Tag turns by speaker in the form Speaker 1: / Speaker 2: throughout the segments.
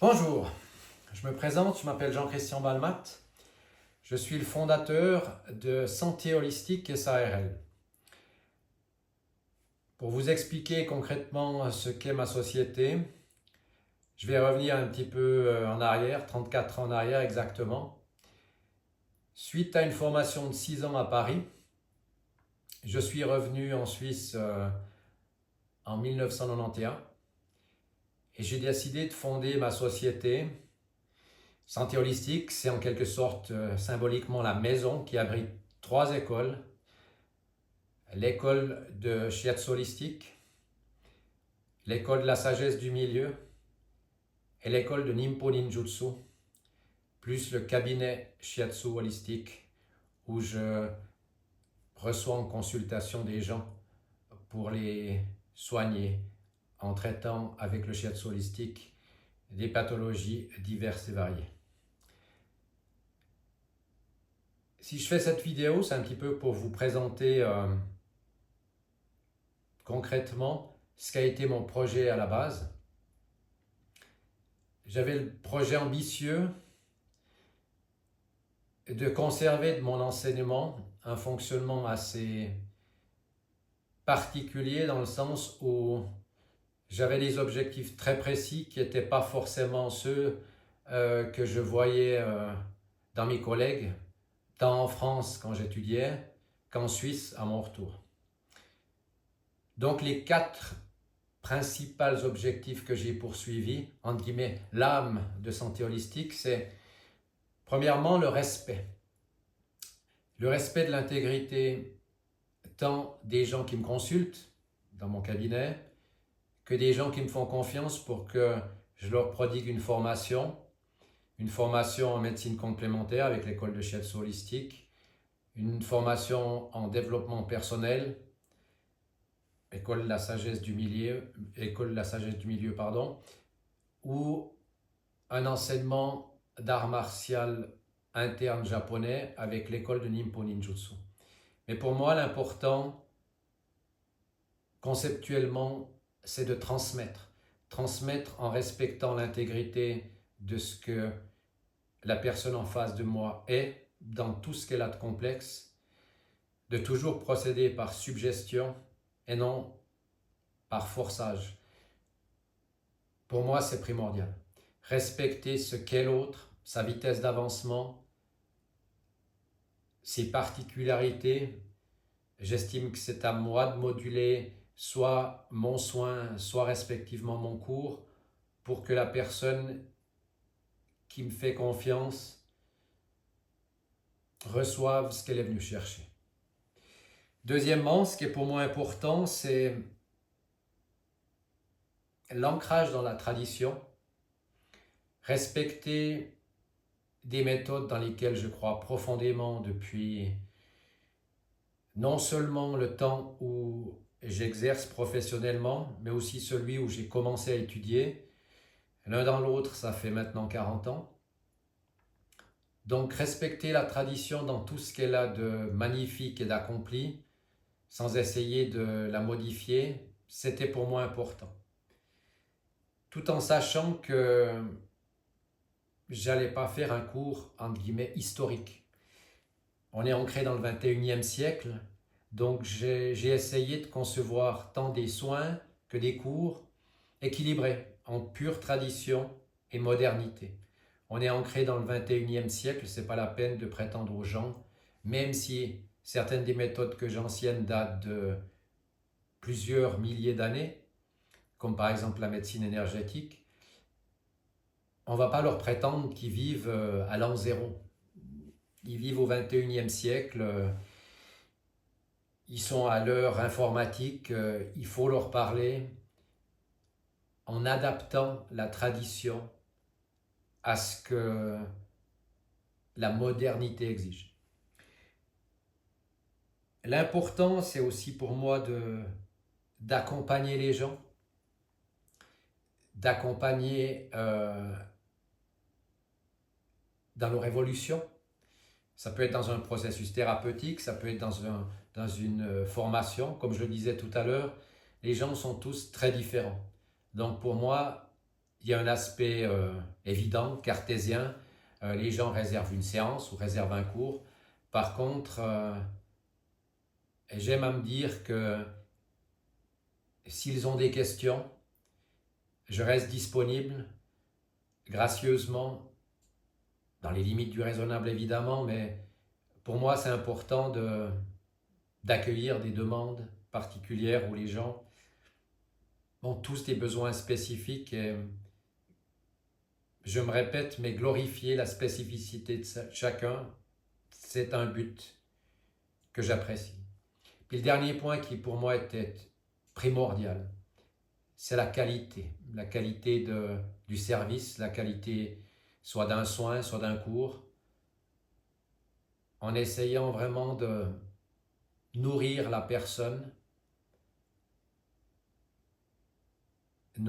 Speaker 1: Bonjour, je me présente, je m'appelle Jean-Christian Balmat. Je suis le fondateur de Santé Holistique SARL. Pour vous expliquer concrètement ce qu'est ma société, je vais revenir un petit peu en arrière, 34 ans en arrière exactement. Suite à une formation de 6 ans à Paris, je suis revenu en Suisse en 1991 et j'ai décidé de fonder ma société. Santé Holistique, c'est en quelque sorte symboliquement la maison qui abrite 3 écoles. L'école de Shiatsu Holistique, l'école de la sagesse du milieu et l'école de Nimpo Ninjutsu, plus le cabinet Shiatsu Holistique où je reçois en consultation des gens pour les soigner en traitant avec le Shiatsu Holistique des pathologies diverses et variées. Si je fais cette vidéo, c'est un petit peu pour vous présenter concrètement ce qu'a été mon projet à la base. J'avais le projet ambitieux de conserver de mon enseignement un fonctionnement assez particulier dans le sens où j'avais des objectifs très précis qui n'étaient pas forcément ceux que je voyais dans mes collègues, tant en France quand j'étudiais qu'en Suisse à mon retour. Donc les 4 principaux objectifs que j'ai poursuivis, entre guillemets, l'âme de santé holistique, c'est premièrement le respect. Le respect de l'intégrité tant des gens qui me consultent dans mon cabinet que des gens qui me font confiance pour que je leur prodigue une formation en médecine complémentaire avec l'école de Shiatsu Holistique, une formation en développement personnel, école de la sagesse du milieu, ou un enseignement d'art martial interne japonais avec l'école de Nimpo Ninjutsu. Mais pour moi, l'important, conceptuellement, c'est de transmettre. Transmettre en respectant l'intégrité de ce que la personne en face de moi est, dans tout ce qu'elle a de complexe, de toujours procéder par suggestion et non par forçage. Pour moi, c'est primordial. Respecter ce qu'est l'autre, sa vitesse d'avancement, ses particularités. J'estime que c'est à moi de moduler soit mon soin, soit respectivement mon cours, pour que la personne qui me fait confiance reçoive ce qu'elle est venue chercher. Deuxièmement, ce qui est pour moi important, c'est l'ancrage dans la tradition, respecter des méthodes dans lesquelles je crois profondément depuis non seulement le temps où j'exerce professionnellement, mais aussi celui où j'ai commencé à étudier. L'un dans l'autre, ça fait maintenant 40 ans. Donc respecter la tradition dans tout ce qu'elle a de magnifique et d'accompli, sans essayer de la modifier, c'était pour moi important. Tout en sachant que j'allais pas faire un cours, entre guillemets, historique. On est ancré dans le 21e siècle, donc j'ai essayé de concevoir tant des soins que des cours équilibrés en pure tradition et modernité. On est ancré dans le 21e siècle, c'est pas la peine de prétendre aux gens, même si certaines des méthodes que j'enseigne datent de plusieurs milliers d'années, comme par exemple la médecine énergétique, on ne va pas leur prétendre qu'ils vivent à l'an zéro. Ils vivent au 21e siècle, ils sont à l'heure informatique, il faut leur parler en adaptant la tradition à ce que la modernité exige. L'important, c'est aussi pour moi d'accompagner les gens, d'accompagner dans leur évolution. Ça peut être dans un processus thérapeutique, ça peut être dans une formation. Comme je le disais tout à l'heure, les gens sont tous très différents. Donc pour moi, il y a un aspect évident, cartésien. Les gens réservent une séance ou réservent un cours. Par contre, j'aime à me dire que s'ils ont des questions, je reste disponible gracieusement, dans les limites du raisonnable évidemment, mais pour moi c'est important d'accueillir des demandes particulières où les gens ont tous des besoins spécifiques et je me répète, mais glorifier la spécificité de chacun, c'est un but que j'apprécie. Puis le dernier point qui pour moi était primordial, c'est la qualité du service, la qualité soit d'un soin, soit d'un cours, en essayant vraiment de nourrir la personne, la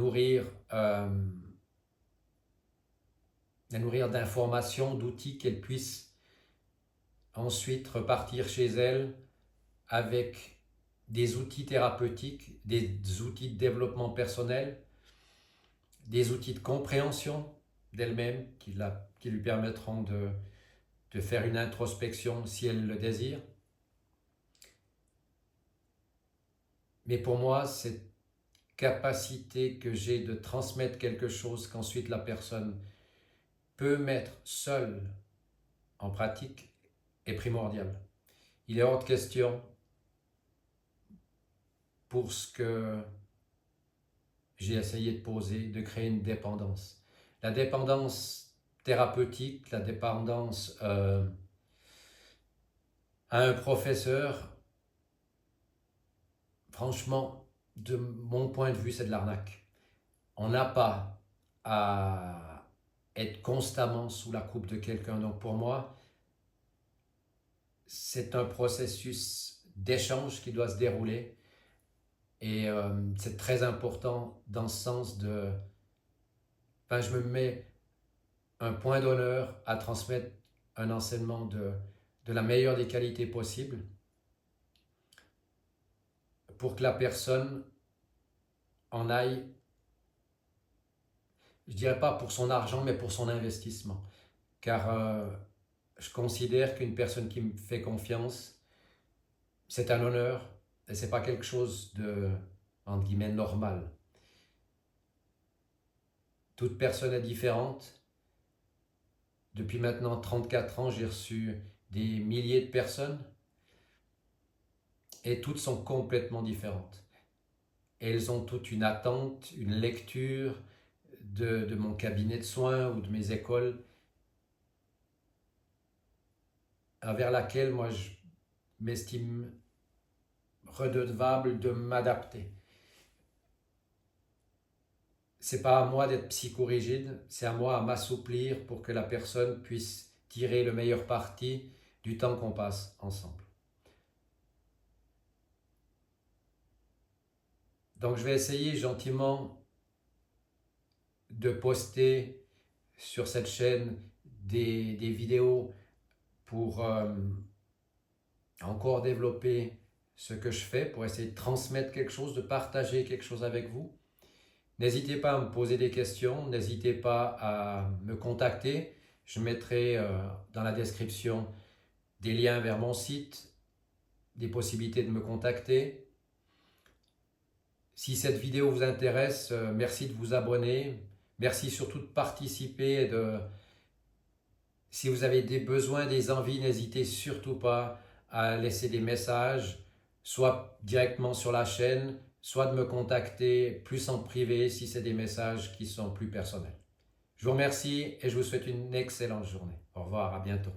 Speaker 1: nourrir d'informations, d'outils qu'elle puisse ensuite repartir chez elle avec des outils thérapeutiques, des outils de développement personnel, des outils de compréhension d'elle-même qui lui permettront de faire une introspection si elle le désire. Mais pour moi, cette capacité que j'ai de transmettre quelque chose qu'ensuite la personne peut mettre seule en pratique est primordiale. Il est hors de question pour ce que j'ai essayé de poser, de créer une dépendance. La dépendance thérapeutique, la dépendance à un professeur, franchement, de mon point de vue, c'est de l'arnaque. On n'a pas à être constamment sous la coupe de quelqu'un. Donc pour moi, c'est un processus d'échange qui doit se dérouler. Et c'est très important dans ce sens de... Enfin, je me mets un point d'honneur à transmettre un enseignement de la meilleure des qualités possibles pour que la personne en aille, je dirais pas pour son argent, mais pour son investissement. Car je considère qu'une personne qui me fait confiance, c'est un honneur et c'est pas quelque chose de, entre guillemets, normal. Toute personne est différente. Depuis maintenant 34 ans, j'ai reçu des milliers de personnes et toutes sont complètement différentes. Elles ont toutes une attente, une lecture de mon cabinet de soins ou de mes écoles envers laquelle moi je m'estime redevable de m'adapter. C'est pas à moi d'être psychorigide, c'est à moi à m'assouplir pour que la personne puisse tirer le meilleur parti du temps qu'on passe ensemble. Donc je vais essayer gentiment de poster sur cette chaîne des vidéos pour encore développer ce que je fais, pour essayer de transmettre quelque chose, de partager quelque chose avec vous. N'hésitez pas à me poser des questions, n'hésitez pas à me contacter. Je mettrai dans la description des liens vers mon site, des possibilités de me contacter. Si cette vidéo vous intéresse, merci de vous abonner. Merci surtout de participer et si vous avez des besoins, des envies, n'hésitez surtout pas à laisser des messages, soit directement sur la chaîne, soit de me contacter plus en privé si c'est des messages qui sont plus personnels. Je vous remercie et je vous souhaite une excellente journée. Au revoir, à bientôt.